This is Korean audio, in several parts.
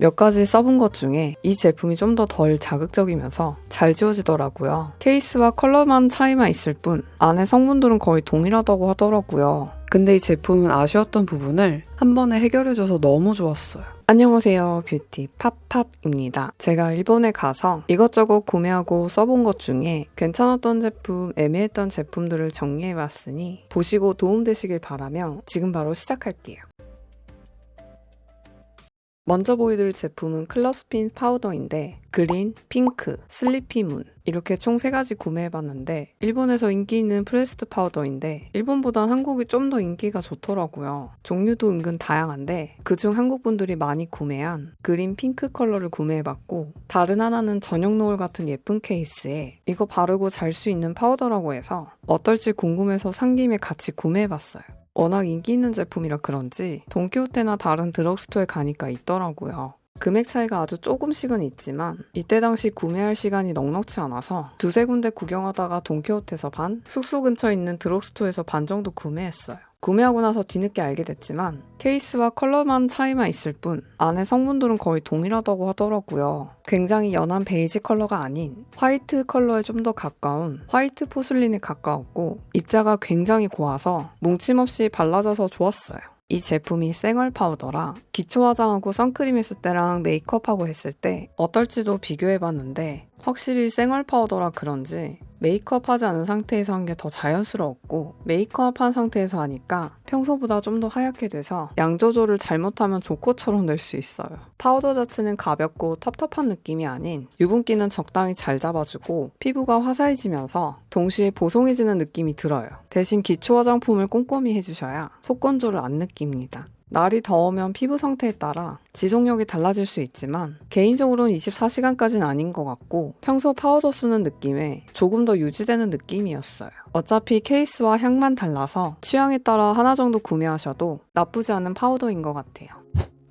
몇 가지 써본 것 중에 이 제품이 좀 더 덜 자극적이면서 잘 지워지더라고요. 케이스와 컬러만 차이만 있을 뿐 안에 성분들은 거의 동일하다고 하더라고요. 근데 이 제품은 아쉬웠던 부분을 한 번에 해결해줘서 너무 좋았어요. 안녕하세요, 뷰티 팝팝입니다. 제가 일본에 가서 이것저것 구매하고 써본 것 중에 괜찮았던 제품, 애매했던 제품들을 정리해봤으니 보시고 도움되시길 바라며 지금 바로 시작할게요. 먼저 보여드릴 제품은 클럽스핀 파우더인데 그린, 핑크, 슬리피문 이렇게 총 3가지 구매해봤는데 일본에서 인기 있는 프레스드 파우더인데 일본보단 한국이 좀 더 인기가 좋더라고요. 종류도 은근 다양한데 그중 한국 분들이 많이 구매한 그린, 핑크 컬러를 구매해봤고 다른 하나는 저녁 노을 같은 예쁜 케이스에 이거 바르고 잘 수 있는 파우더라고 해서 어떨지 궁금해서 산 김에 같이 구매해봤어요. 워낙 인기 있는 제품이라 그런지 돈키호테나 다른 드럭스토어에 가니까 있더라고요. 금액 차이가 아주 조금씩은 있지만 이때 당시 구매할 시간이 넉넉치 않아서 두세 군데 구경하다가 돈키호테에서 반, 숙소 근처에 있는 드럭스토어에서 반 정도 구매했어요. 구매하고 나서 뒤늦게 알게 됐지만 케이스와 컬러만 차이만 있을 뿐 안에 성분들은 거의 동일하다고 하더라고요. 굉장히 연한 베이지 컬러가 아닌 화이트 컬러에 좀 더 가까운 화이트 포슬린에 가까웠고 입자가 굉장히 고와서 뭉침 없이 발라져서 좋았어요. 이 제품이 생얼 파우더라 기초 화장하고 선크림 했을 때랑 메이크업하고 했을 때 어떨지도 비교해봤는데 확실히 생얼 파우더라 그런지 메이크업 하지 않은 상태에서 한 게 더 자연스러웠고 메이크업 한 상태에서 하니까 평소보다 좀 더 하얗게 돼서 양 조절을 잘못하면 조커처럼 될 수 있어요. 파우더 자체는 가볍고 텁텁한 느낌이 아닌 유분기는 적당히 잘 잡아주고 피부가 화사해지면서 동시에 보송해지는 느낌이 들어요. 대신 기초 화장품을 꼼꼼히 해주셔야 속건조를 안 느낍니다. 날이 더우면 피부 상태에 따라 지속력이 달라질 수 있지만 개인적으로는 24시간까지는 아닌 것 같고 평소 파우더 쓰는 느낌에 조금 더 유지되는 느낌이었어요. 어차피 케이스와 향만 달라서 취향에 따라 하나 정도 구매하셔도 나쁘지 않은 파우더인 것 같아요.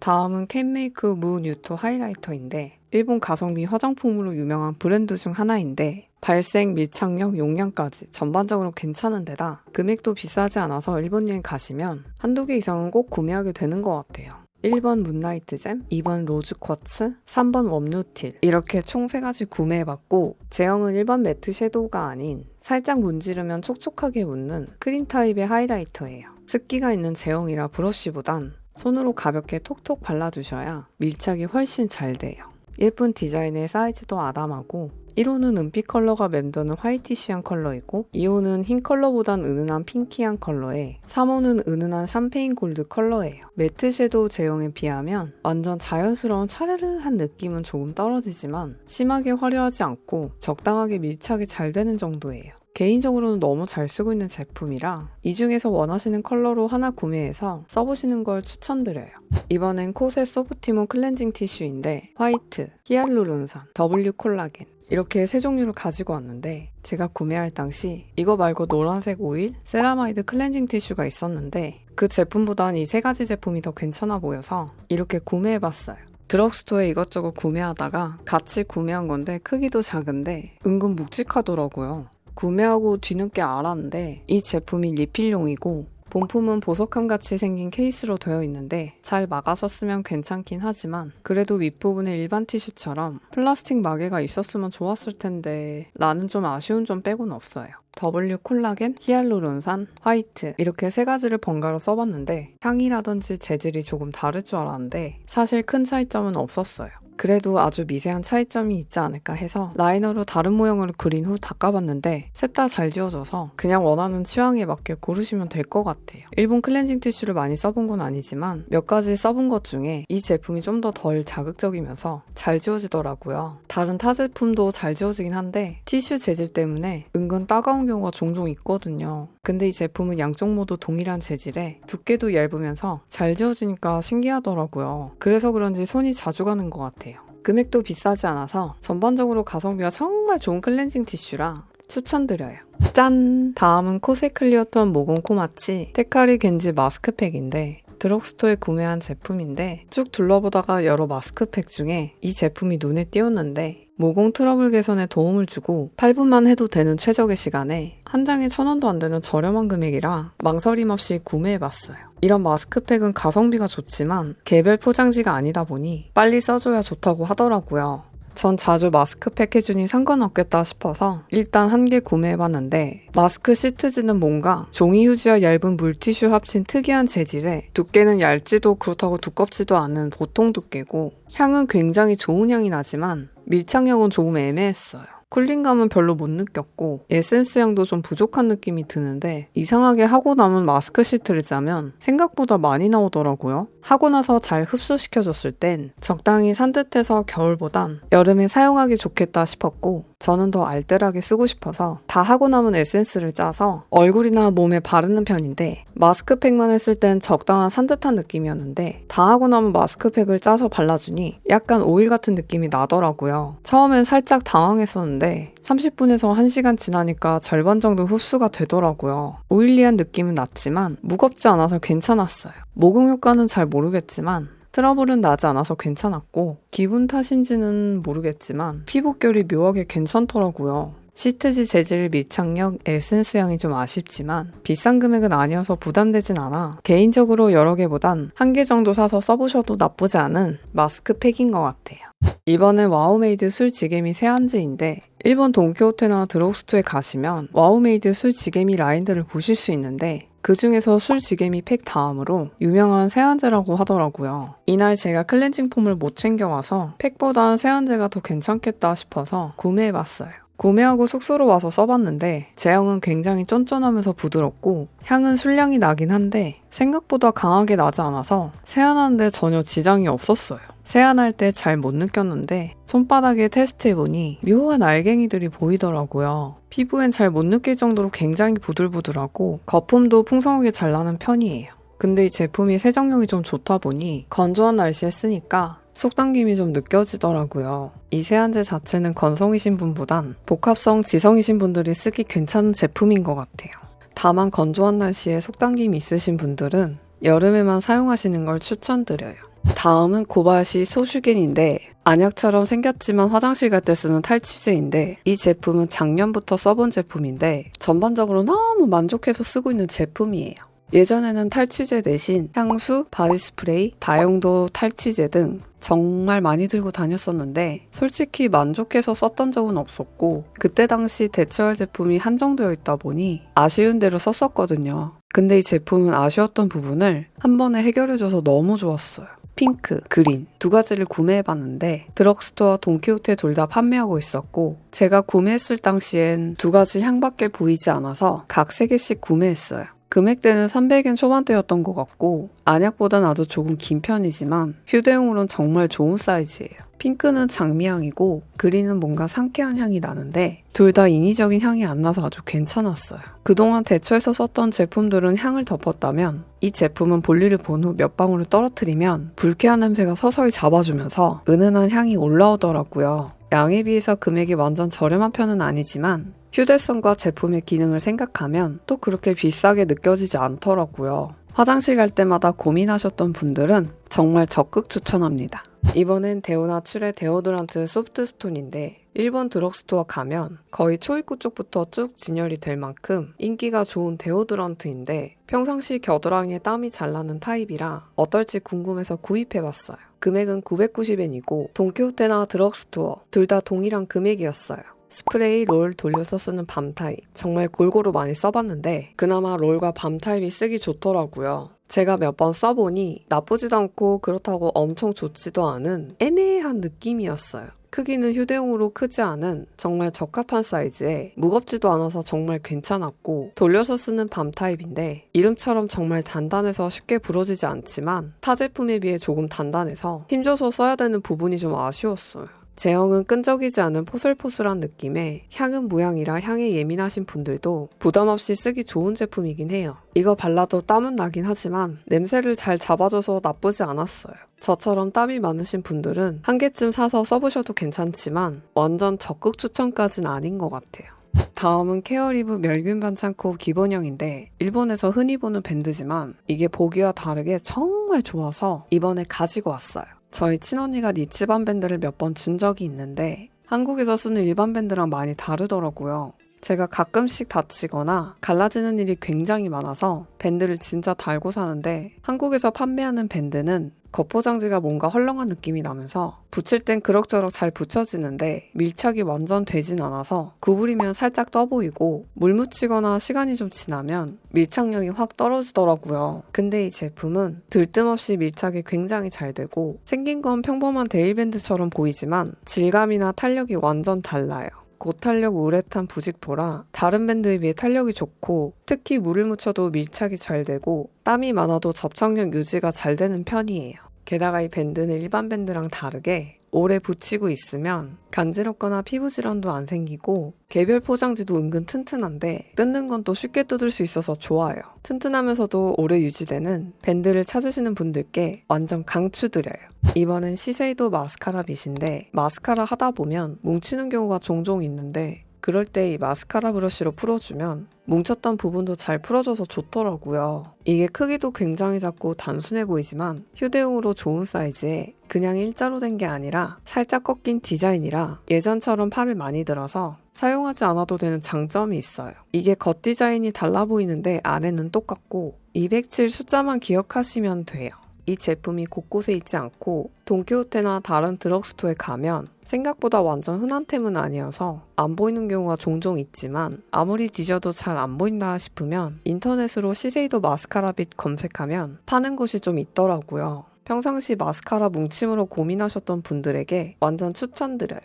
다음은 캔메이크 무 뉴트 하이라이터인데 일본 가성비 화장품으로 유명한 브랜드 중 하나인데 발색, 밀착력, 용량까지 전반적으로 괜찮은 데다 금액도 비싸지 않아서 일본 여행 가시면 한두 개 이상은 꼭 구매하게 되는 것 같아요. 1번 문나이트 잼, 2번 로즈 쿼츠, 3번 웜누틸 이렇게 총 3가지 구매해봤고 제형은 일반 매트 섀도우가 아닌 살짝 문지르면 촉촉하게 묻는 크림 타입의 하이라이터예요. 습기가 있는 제형이라 브러쉬보단 손으로 가볍게 톡톡 발라주셔야 밀착이 훨씬 잘 돼요. 예쁜 디자인의 사이즈도 아담하고 1호는 은빛 컬러가 맴도는 화이티시한 컬러이고 2호는 흰 컬러보단 은은한 핑키한 컬러에 3호는 은은한 샴페인 골드 컬러예요. 매트 섀도우 제형에 비하면 완전 자연스러운 차르르한 느낌은 조금 떨어지지만 심하게 화려하지 않고 적당하게 밀착이 잘 되는 정도예요. 개인적으로는 너무 잘 쓰고 있는 제품이라 이 중에서 원하시는 컬러로 하나 구매해서 써보시는 걸 추천드려요. 이번엔 콧의 소프티모 클렌징 티슈인데 화이트, 히알루론산, W 콜라겐 이렇게 3종류를 가지고 왔는데 제가 구매할 당시 이거 말고 노란색 오일, 세라마이드 클렌징 티슈가 있었는데 그 제품보단 이 3가지 제품이 더 괜찮아 보여서 이렇게 구매해봤어요. 드럭스토어에 이것저것 구매하다가 같이 구매한 건데 크기도 작은데 은근 묵직하더라고요. 구매하고 뒤늦게 알았는데 이 제품이 리필용이고 본품은 보석함같이 생긴 케이스로 되어 있는데 잘 막아서 쓰면 괜찮긴 하지만 그래도 윗부분에 일반 티슈처럼 플라스틱 마개가 있었으면 좋았을 텐데 라는 좀 아쉬운 점 빼고는 없어요. W 콜라겐, 히알루론산, 화이트 이렇게 3가지를 번갈아 써봤는데 향이라든지 재질이 조금 다를 줄 알았는데 사실 큰 차이점은 없었어요. 그래도 아주 미세한 차이점이 있지 않을까 해서 라이너로 다른 모형을 그린 후 닦아봤는데 셋 다 잘 지워져서 그냥 원하는 취향에 맞게 고르시면 될 것 같아요. 일본 클렌징 티슈를 많이 써본 건 아니지만 몇 가지 써본 것 중에 이 제품이 좀 더 덜 자극적이면서 잘 지워지더라고요. 다른 타 제품도 잘 지워지긴 한데 티슈 재질 때문에 은근 따가운 경우가 종종 있거든요. 근데 이 제품은 양쪽 모두 동일한 재질에 두께도 얇으면서 잘 지워지니까 신기하더라고요. 그래서 그런지 손이 자주 가는 것 같아요. 금액도 비싸지 않아서 전반적으로 가성비가 정말 좋은 클렌징 티슈라 추천드려요. 짠! 다음은 코세 클리어톤 모공 코마치 테카리 겐지 마스크팩인데 드럭스토어에 구매한 제품인데 쭉 둘러보다가 여러 마스크팩 중에 이 제품이 눈에 띄었는데 모공 트러블 개선에 도움을 주고 8분만 해도 되는 최적의 시간에 한 장에 1,000원도 안 되는 저렴한 금액이라 망설임 없이 구매해봤어요. 이런 마스크팩은 가성비가 좋지만 개별 포장지가 아니다 보니 빨리 써줘야 좋다고 하더라고요. 전 자주 마스크팩 해주니 상관없겠다 싶어서 일단 한 개 구매해봤는데 마스크 시트지는 뭔가 종이 휴지와 얇은 물티슈 합친 특이한 재질에 두께는 얇지도 그렇다고 두껍지도 않은 보통 두께고 향은 굉장히 좋은 향이 나지만 밀착력은 조금 애매했어요. 쿨링감은 별로 못 느꼈고 에센스 향도 좀 부족한 느낌이 드는데 이상하게 하고 남은 마스크 시트를 짜면 생각보다 많이 나오더라고요. 하고 나서 잘 흡수시켜줬을 땐 적당히 산뜻해서 겨울보단 여름에 사용하기 좋겠다 싶었고 저는 더 알뜰하게 쓰고 싶어서 다 하고 남은 에센스를 짜서 얼굴이나 몸에 바르는 편인데 마스크팩만 했을 땐 적당한 산뜻한 느낌이었는데 다 하고 남은 마스크팩을 짜서 발라주니 약간 오일 같은 느낌이 나더라고요. 처음엔 살짝 당황했었는데 30분에서 1시간 지나니까 절반 정도 흡수가 되더라고요. 오일리한 느낌은 났지만 무겁지 않아서 괜찮았어요. 모공 효과는 잘 모르겠지만 트러블은 나지 않아서 괜찮았고 기분 탓인지는 모르겠지만 피부결이 묘하게 괜찮더라고요. 시트지 재질, 밀착력, 에센스 향이 좀 아쉽지만 비싼 금액은 아니어서 부담되진 않아 개인적으로 여러 개보단 한 개 정도 사서 써보셔도 나쁘지 않은 마스크팩인 것 같아요. 이번엔 와우메이드 술지개미 세안제인데 일본 돈키호테나 드럭스토어에 가시면 와우메이드 술지개미 라인들을 보실 수 있는데 그 중에서 술지개미 팩 다음으로 유명한 세안제라고 하더라고요. 이날 제가 클렌징 폼을 못 챙겨와서 팩보단 세안제가 더 괜찮겠다 싶어서 구매해봤어요. 구매하고 숙소로 와서 써봤는데 제형은 굉장히 쫀쫀하면서 부드럽고 향은 술향이 나긴 한데 생각보다 강하게 나지 않아서 세안하는데 전혀 지장이 없었어요. 세안할 때 잘 못 느꼈는데 손바닥에 테스트해보니 묘한 알갱이들이 보이더라고요. 피부엔 잘 못 느낄 정도로 굉장히 부들부들하고 거품도 풍성하게 잘 나는 편이에요. 근데 이 제품이 세정력이 좀 좋다 보니 건조한 날씨에 쓰니까 속당김이 좀 느껴지더라고요. 이 세안제 자체는 건성이신 분보단 복합성 지성이신 분들이 쓰기 괜찮은 제품인 것 같아요. 다만 건조한 날씨에 속당김이 있으신 분들은 여름에만 사용하시는 걸 추천드려요. 다음은 고바야시 소슈겐인데 안약처럼 생겼지만 화장실 갈 때 쓰는 탈취제인데 이 제품은 작년부터 써본 제품인데 전반적으로 너무 만족해서 쓰고 있는 제품이에요. 예전에는 탈취제 대신 향수, 바디스프레이, 다용도 탈취제 등 정말 많이 들고 다녔었는데 솔직히 만족해서 썼던 적은 없었고 그때 당시 대체할 제품이 한정되어 있다 보니 아쉬운 대로 썼었거든요. 근데 이 제품은 아쉬웠던 부분을 한 번에 해결해줘서 너무 좋았어요. 핑크, 그린 두 가지를 구매해봤는데 드럭스토어, 돈키호테 둘 다 판매하고 있었고 제가 구매했을 당시엔 두 가지 향밖에 보이지 않아서 각 3개씩 구매했어요. 금액대는 300엔 초반대였던 것 같고 안약보다 나도 조금 긴 편이지만 휴대용으로는 정말 좋은 사이즈예요. 핑크는 장미향이고 그린은 뭔가 상쾌한 향이 나는데 둘 다 인위적인 향이 안 나서 아주 괜찮았어요. 그동안 대처해서 썼던 제품들은 향을 덮었다면 이 제품은 볼일을 본 후 몇 방울을 떨어뜨리면 불쾌한 냄새가 서서히 잡아주면서 은은한 향이 올라오더라고요. 양에 비해서 금액이 완전 저렴한 편은 아니지만 휴대성과 제품의 기능을 생각하면 또 그렇게 비싸게 느껴지지 않더라고요. 화장실 갈 때마다 고민하셨던 분들은 정말 적극 추천합니다. 이번엔 데오나출의 데오드란트 소프트스톤인데 일본 드럭스토어 가면 거의 초입구 쪽부터 쭉 진열이 될 만큼 인기가 좋은 데오드란트인데 평상시 겨드랑이에 땀이 잘 나는 타입이라 어떨지 궁금해서 구입해봤어요. 금액은 990엔이고 돈키호테나 드럭스토어 둘 다 동일한 금액이었어요. 스프레이, 롤 돌려서 쓰는 밤 타입 정말 골고루 많이 써봤는데 그나마 롤과 밤 타입이 쓰기 좋더라고요. 제가 몇 번 써보니 나쁘지도 않고 그렇다고 엄청 좋지도 않은 애매한 느낌이었어요. 크기는 휴대용으로 크지 않은 정말 적합한 사이즈에 무겁지도 않아서 정말 괜찮았고 돌려서 쓰는 밤 타입인데 이름처럼 정말 단단해서 쉽게 부러지지 않지만 타 제품에 비해 조금 단단해서 힘줘서 써야 되는 부분이 좀 아쉬웠어요. 제형은 끈적이지 않은 포슬포슬한 느낌에 향은 무향이라 향에 예민하신 분들도 부담 없이 쓰기 좋은 제품이긴 해요. 이거 발라도 땀은 나긴 하지만 냄새를 잘 잡아줘서 나쁘지 않았어요. 저처럼 땀이 많으신 분들은 한 개쯤 사서 써보셔도 괜찮지만 완전 적극 추천까진 아닌 것 같아요. 다음은 케어리브 멸균 반창고 기본형인데 일본에서 흔히 보는 밴드지만 이게 보기와 다르게 정말 좋아서 이번에 가지고 왔어요. 저희 친언니가 니치반 밴드를 몇 번 준 적이 있는데 한국에서 쓰는 일반 밴드랑 많이 다르더라고요. 제가 가끔씩 다치거나 갈라지는 일이 굉장히 많아서 밴드를 진짜 달고 사는데 한국에서 판매하는 밴드는 겉포장지가 뭔가 헐렁한 느낌이 나면서 붙일 땐 그럭저럭 잘 붙여지는데 밀착이 완전 되진 않아서 구부리면 살짝 떠 보이고 물 묻히거나 시간이 좀 지나면 밀착력이 확 떨어지더라고요. 근데 이 제품은 들뜸없이 밀착이 굉장히 잘 되고 생긴 건 평범한 데일밴드처럼 보이지만 질감이나 탄력이 완전 달라요. 고탄력 우레탄 부직포라 다른 밴드에 비해 탄력이 좋고 특히 물을 묻혀도 밀착이 잘 되고 땀이 많아도 접착력 유지가 잘 되는 편이에요. 게다가 이 밴드는 일반 밴드랑 다르게 오래 붙이고 있으면 간지럽거나 피부 질환도 안 생기고 개별 포장지도 은근 튼튼한데 뜯는 건 또 쉽게 뜯을 수 있어서 좋아요. 튼튼하면서도 오래 유지되는 밴드를 찾으시는 분들께 완전 강추드려요. 이번엔 시세이도 마스카라 빗인데 마스카라 하다 보면 뭉치는 경우가 종종 있는데 그럴 때 이 마스카라 브러쉬로 풀어주면 뭉쳤던 부분도 잘 풀어져서 좋더라고요. 이게 크기도 굉장히 작고 단순해 보이지만 휴대용으로 좋은 사이즈에 그냥 일자로 된 게 아니라 살짝 꺾인 디자인이라 예전처럼 팔을 많이 들어서 사용하지 않아도 되는 장점이 있어요. 이게 겉 디자인이 달라 보이는데 안에는 똑같고 207 숫자만 기억하시면 돼요. 이 제품이 곳곳에 있지 않고 돈키호테나 다른 드럭스토어에 가면 생각보다 완전 흔한 템은 아니어서 안 보이는 경우가 종종 있지만 아무리 뒤져도 잘 안 보인다 싶으면 인터넷으로 시세이도 마스카라 빗 검색하면 파는 곳이 좀 있더라고요. 평상시 마스카라 뭉침으로 고민하셨던 분들에게 완전 추천드려요.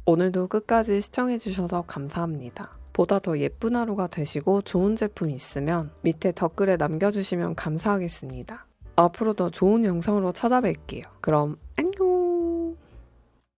오늘도 끝까지 시청해주셔서 감사합니다. 보다 더 예쁜 하루가 되시고 좋은 제품 있으면 밑에 댓글에 남겨주시면 감사하겠습니다. 앞으로 더 좋은 영상으로 찾아뵐게요. 그럼